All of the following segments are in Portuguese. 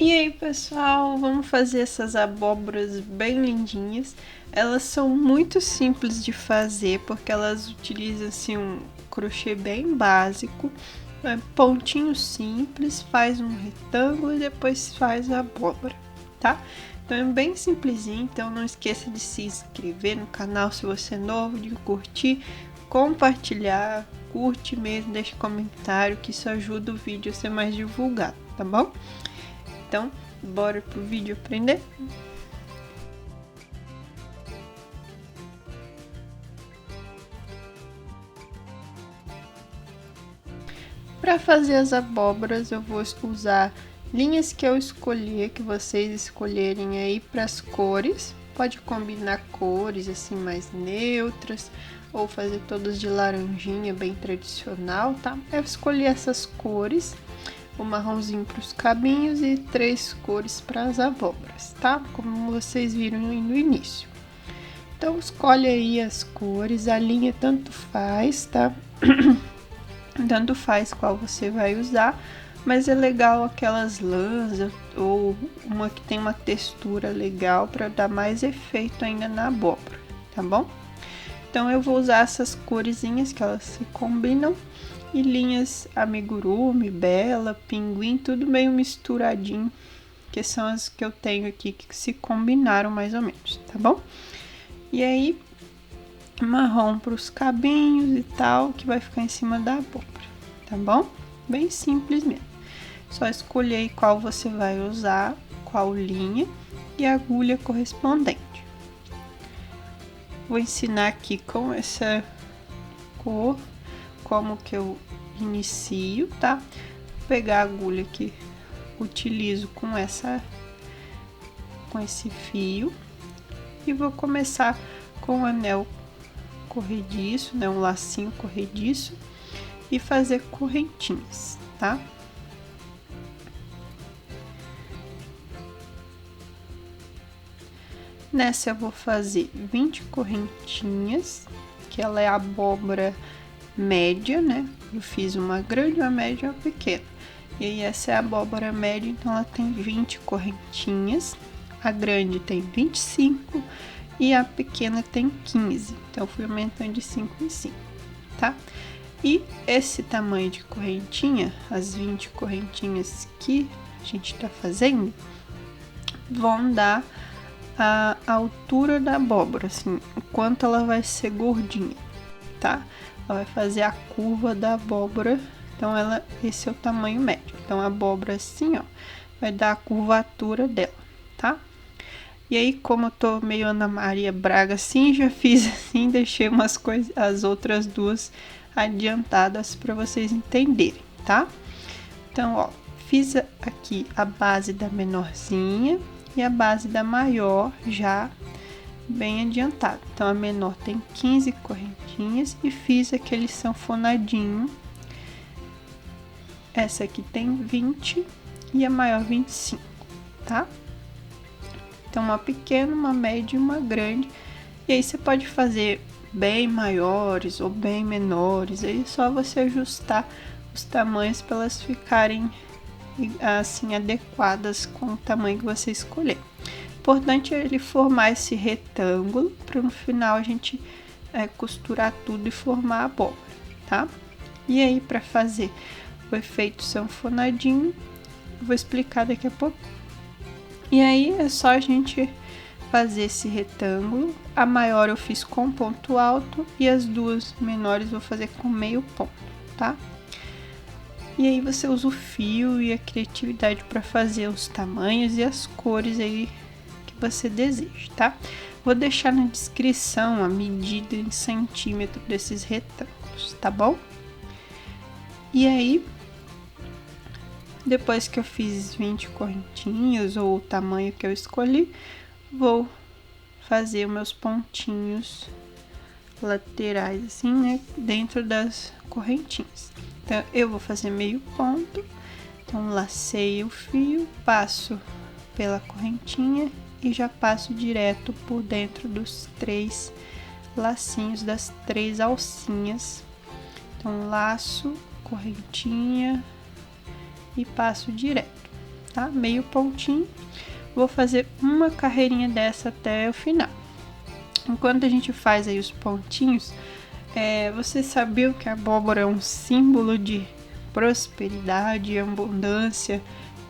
E aí, pessoal, vamos fazer essas abóboras bem lindinhas. Elas são muito simples de fazer porque elas utilizam assim um crochê bem básico, pontinho simples, faz um retângulo e depois faz a abóbora, tá? Então é bem simplesinho, então não esqueça de se inscrever no canal se você é novo, de curtir, compartilhar, curte mesmo, deixa comentário que isso ajuda o vídeo a ser mais divulgado, tá bom? Então, bora pro vídeo aprender? Para fazer as abóboras, eu vou usar linhas que eu escolher, que vocês escolherem aí para as cores. Pode combinar cores assim mais neutras ou fazer todas de laranjinha, bem tradicional, tá? Eu escolhi essas cores. O marronzinho para os cabinhos e 3 cores para as abóboras, tá? Como vocês viram no início. Então, escolhe aí as cores, a linha tanto faz, tá? Tanto faz qual você vai usar, mas é legal aquelas lãs ou uma que tem uma textura legal para dar mais efeito ainda na abóbora, tá bom? Então, eu vou usar essas coresinhas que elas se combinam. E linhas amigurumi, bela, pinguim, tudo meio misturadinho, que são as que eu tenho aqui que se combinaram mais ou menos, tá bom? E aí, marrom para os cabinhos e tal, que vai ficar em cima da abóbora, tá bom? Bem simples mesmo. Só escolher qual você vai usar, qual linha e a agulha correspondente. Vou ensinar aqui com essa cor como que eu inicio, tá? Vou pegar a agulha que utilizo com esse fio e vou começar com o anel corrediço, né? Um lacinho corrediço e fazer correntinhas, tá? Nessa eu vou fazer 20 correntinhas, que ela é a abóbora média, né? Eu fiz uma grande, uma média e uma pequena. E aí essa é a abóbora média, então ela tem 20 correntinhas. A grande tem 25 e a pequena tem 15. Então fui aumentando de 5 em 5, tá? E esse tamanho de correntinha, as 20 correntinhas que a gente tá fazendo, vão dar a altura da abóbora, assim, o quanto ela vai ser gordinha, tá? Ela vai fazer a curva da abóbora, então esse é o tamanho médio. Então a abóbora assim, ó, vai dar a curvatura dela, tá? E aí, como eu tô meio Ana Maria Braga assim, já fiz assim, deixei umas coisas, as outras duas adiantadas para vocês entenderem, tá? Então, ó, fiz aqui a base da menorzinha e a base da maior já bem adiantado. Então, a menor tem 15 correntinhas e fiz aquele sanfonadinho. Essa aqui tem 20 e a maior 25, tá? Então, uma pequena, uma média e uma grande. E aí, você pode fazer bem maiores ou bem menores. Aí, é só você ajustar os tamanhos para elas ficarem assim adequadas com o tamanho que você escolher. Importante é ele formar esse retângulo para no final a gente costurar tudo e formar a abóbora, tá? E aí, para fazer o efeito sanfonadinho, eu vou explicar daqui a pouco. E aí é só a gente fazer esse retângulo. A maior eu fiz com ponto alto e as duas menores vou fazer com meio ponto, tá? E aí você usa o fio e a criatividade para fazer os tamanhos e as cores aí que você deseja, tá? Vou deixar na descrição a medida em centímetro desses retângulos, tá bom? E aí, depois que eu fiz 20 correntinhas ou o tamanho que eu escolhi, vou fazer os meus pontinhos laterais assim, né, dentro das correntinhas. Então, eu vou fazer meio ponto, então lacei o fio, passo pela correntinha e já passo direto por dentro dos 3 lacinhos, das 3 alcinhas. Então, laço, correntinha e passo direto. tá? Meio pontinho. Vou fazer uma carreirinha dessa até o final. Enquanto a gente faz aí os pontinhos, você sabia que a abóbora é um símbolo de prosperidade, abundância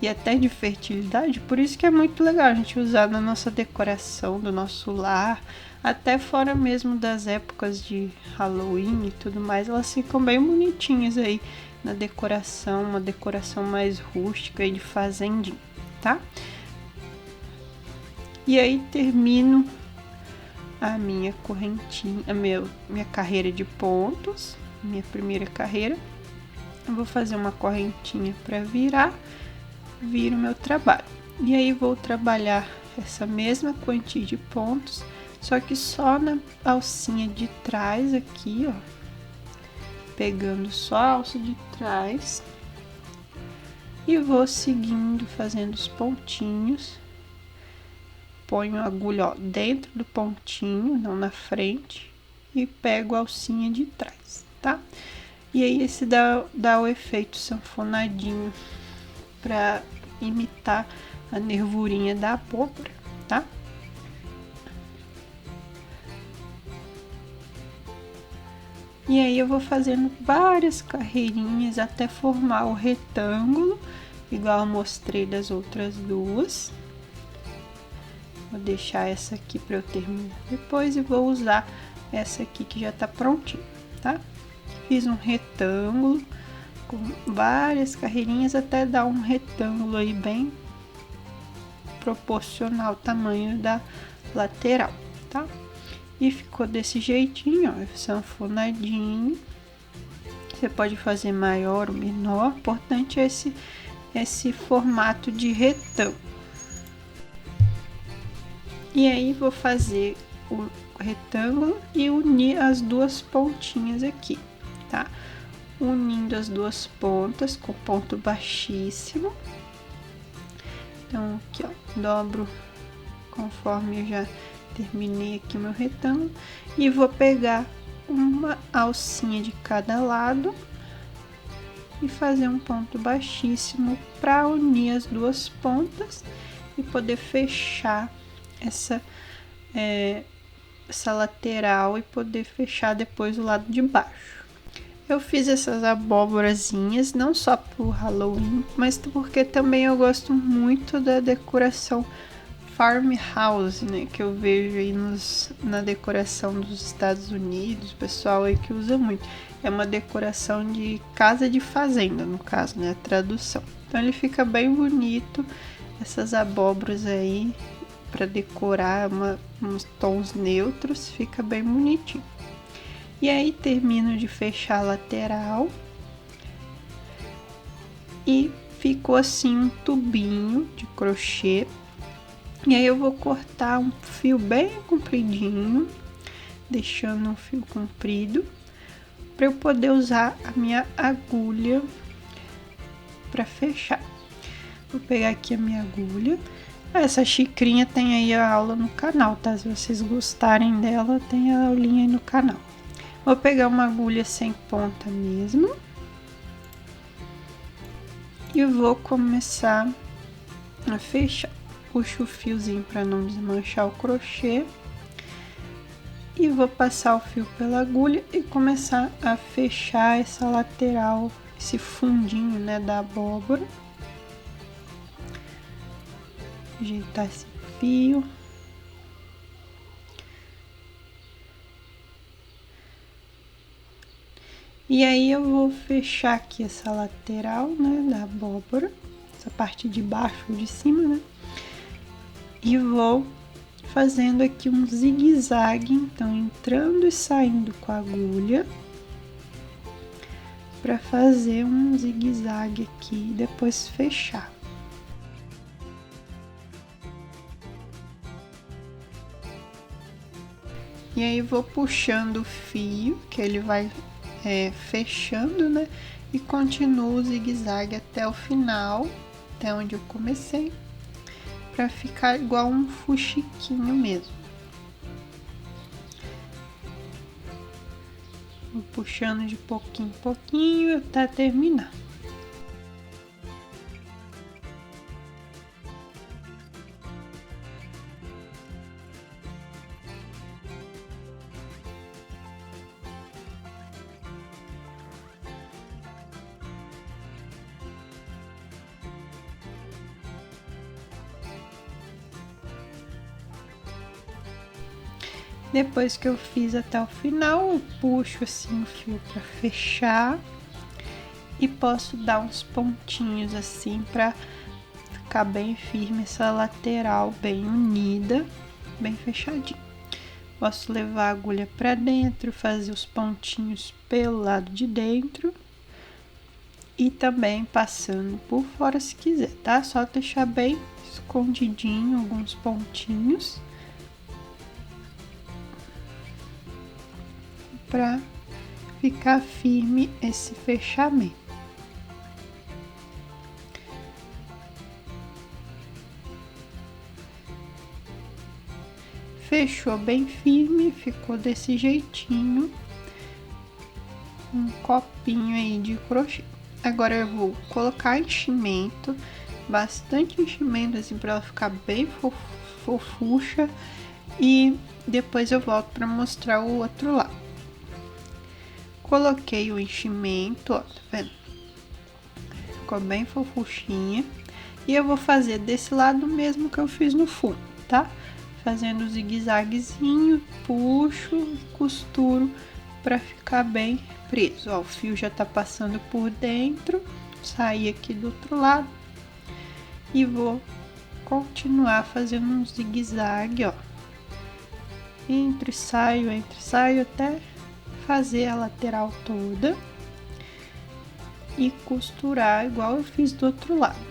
e até de fertilidade? Por isso que é muito legal a gente usar na nossa decoração do nosso lar, até fora mesmo das épocas de Halloween e tudo mais, elas ficam bem bonitinhas aí na decoração, uma decoração mais rústica e de fazendinha, tá? E aí termino a minha correntinha, minha carreira de pontos, minha primeira carreira. Eu vou fazer uma correntinha para virar, viro o meu trabalho. E aí vou trabalhar essa mesma quantia de pontos, só que só na alcinha de trás aqui, ó. Pegando só a alça de trás e vou seguindo, fazendo os pontinhos. Ponho a agulha, ó, dentro do pontinho, não na frente, e pego a alcinha de trás, tá? E aí esse dá o efeito sanfonadinho para imitar a nervurinha da abóbora, tá? E aí eu vou fazendo várias carreirinhas até formar o retângulo, igual eu mostrei das outras duas. Vou deixar essa aqui para eu terminar depois e vou usar essa aqui que já tá prontinha, tá? Fiz um retângulo com várias carreirinhas até dar um retângulo aí bem proporcional ao tamanho da lateral, tá? E ficou desse jeitinho, ó, sanfonadinho. Você pode fazer maior ou menor, o importante é esse formato de retângulo. E aí vou fazer o retângulo e unir as duas pontinhas aqui, tá? Unindo as duas pontas com ponto baixíssimo. Então aqui, ó, dobro conforme eu já terminei aqui o meu retângulo e vou pegar uma alcinha de cada lado e fazer um ponto baixíssimo para unir as duas pontas e poder fechar essa lateral e poder fechar depois o lado de baixo. Eu fiz essas abóborazinhas não só pro Halloween, mas porque também eu gosto muito da decoração farmhouse, né, que eu vejo aí na decoração dos Estados Unidos, pessoal aí que usa muito. É uma decoração de casa de fazenda, no caso, né, a tradução. Então ele fica bem bonito, essas abóboras aí, para decorar uns tons neutros, fica bem bonitinho. E aí termino de fechar a lateral e ficou assim um tubinho de crochê. E aí eu vou cortar um fio bem compridinho, deixando um fio comprido, para eu poder usar a minha agulha para fechar. Vou pegar aqui a minha agulha. Essa xicrinha tem aí a aula no canal, tá? Se vocês gostarem dela, tem a aulinha aí no canal. Vou pegar uma agulha sem ponta mesmo. E vou começar a fechar. Puxo o fiozinho para não desmanchar o crochê. E vou passar o fio pela agulha e começar a fechar essa lateral, esse fundinho, né, da abóbora. Ajeitar esse fio. E aí eu vou fechar aqui essa lateral, né, da abóbora, essa parte de baixo ou de cima, né? E vou fazendo aqui um zigue-zague, então entrando e saindo com a agulha para fazer um zigue-zague aqui e depois fechar. E aí vou puxando o fio, que ele vai fechando, né? E continuo o zigue-zague até o final, até onde eu comecei, para ficar igual um fuxiquinho mesmo. Vou puxando de pouquinho em pouquinho até terminar. Depois que eu fiz até o final, eu puxo assim o fio para fechar e posso dar uns pontinhos assim para ficar bem firme essa lateral, bem unida, bem fechadinha. Posso levar a agulha para dentro, fazer os pontinhos pelo lado de dentro e também passando por fora se quiser, tá? Só deixar bem escondidinho alguns pontinhos para ficar firme esse fechamento. Fechou bem firme, ficou desse jeitinho, um copinho aí de crochê. Agora eu vou colocar enchimento, bastante enchimento assim para ela ficar bem fofucha e depois eu volto para mostrar o outro lado. Coloquei o enchimento, ó, tá vendo? Ficou bem fofuchinha. E eu vou fazer desse lado mesmo que eu fiz no fundo, tá? Fazendo o zigue-zaguezinho, puxo, costuro para ficar bem preso. Ó, o fio já tá passando por dentro, saí aqui do outro lado e vou continuar fazendo um zigue-zague, ó. Entre saio até fazer a lateral toda e costurar igual eu fiz do outro lado.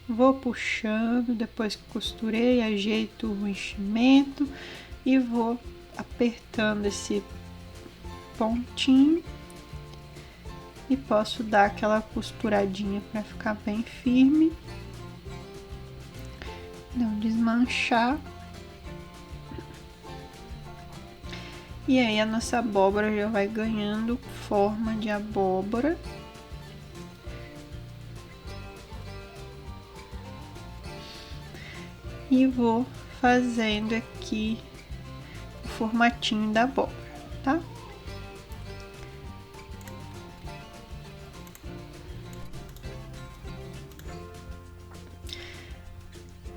Vou puxando, depois que costurei, ajeito o enchimento e vou apertando esse pontinho e posso dar aquela costuradinha para ficar bem firme, não desmanchar. E aí a nossa abóbora já vai ganhando forma de abóbora. E vou fazendo aqui o formatinho da abóbora, tá?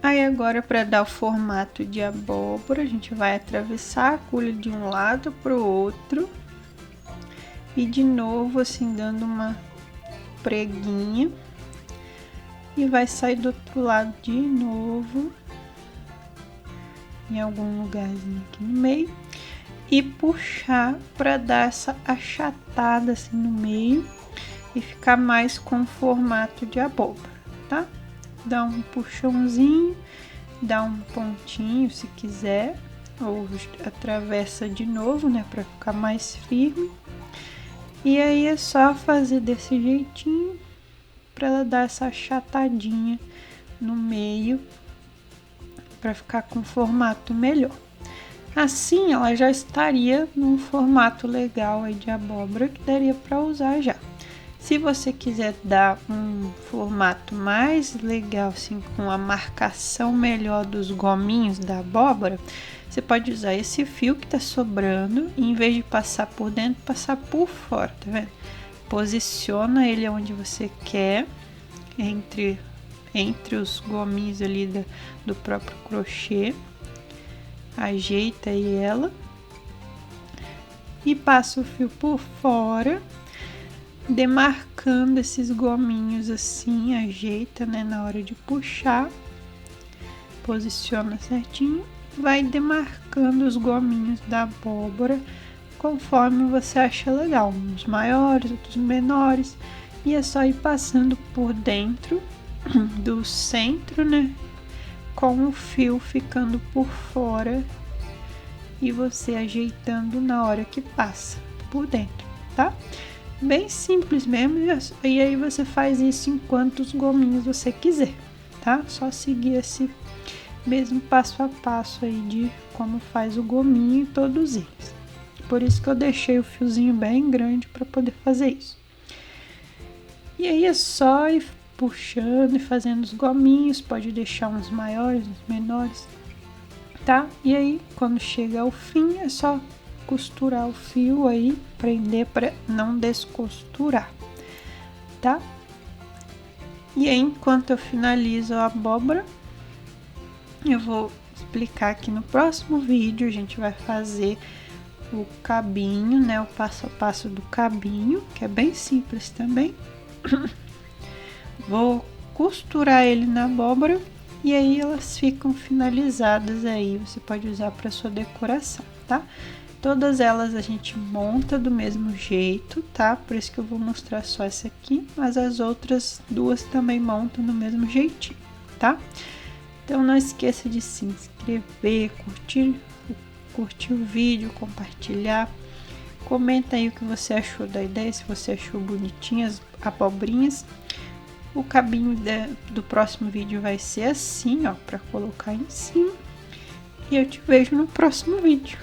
Aí agora, para dar o formato de abóbora, a gente vai atravessar a agulha de um lado para o outro e de novo assim dando uma preguinha e vai sair do outro lado de novo em algum lugarzinho aqui no meio e puxar para dar essa achatada assim no meio e ficar mais com o formato de abóbora, tá? Dá um puxãozinho, dá um pontinho se quiser, ou atravessa de novo, né, para ficar mais firme. E aí é só fazer desse jeitinho para ela dar essa achatadinha no meio, para ficar com formato melhor. Assim ela já estaria num formato legal aí de abóbora que daria para usar já. Se você quiser dar um formato mais legal, assim, com a marcação melhor dos gominhos da abóbora, você pode usar esse fio que tá sobrando e em vez de passar por dentro, passar por fora, tá vendo? Posiciona ele onde você quer, entre os gominhos ali do próprio crochê, ajeita aí ela e passa o fio por fora, demarcando esses gominhos assim, ajeita, né, na hora de puxar, posiciona certinho, vai demarcando os gominhos da abóbora conforme você acha legal, uns maiores, outros menores, e é só ir passando por dentro do centro, né, com o fio ficando por fora e você ajeitando na hora que passa por dentro, tá? Bem simples mesmo, e aí você faz isso em quantos gominhos você quiser, tá? Só seguir esse mesmo passo a passo aí de como faz o gominho em todos eles. Por isso que eu deixei o fiozinho bem grande para poder fazer isso. E aí é só ir puxando e fazendo os gominhos, pode deixar uns maiores, uns menores, tá? E aí quando chega ao fim é só costurar o fio aí, prender para não descosturar, tá? E aí, enquanto eu finalizo a abóbora, eu vou explicar aqui no próximo vídeo. A gente vai fazer o cabinho, né? O passo a passo do cabinho, que é bem simples também. Vou costurar ele na abóbora e aí elas ficam finalizadas aí. Você pode usar para sua decoração, tá? Todas elas a gente monta do mesmo jeito, tá? Por isso que eu vou mostrar só essa aqui, mas as outras duas também montam do mesmo jeitinho, tá? Então não esqueça de se inscrever, curtir o vídeo, compartilhar. Comenta aí o que você achou da ideia, se você achou bonitinhas as abobrinhas. O cabinho do próximo vídeo vai ser assim, ó, para colocar em cima. E eu te vejo no próximo vídeo.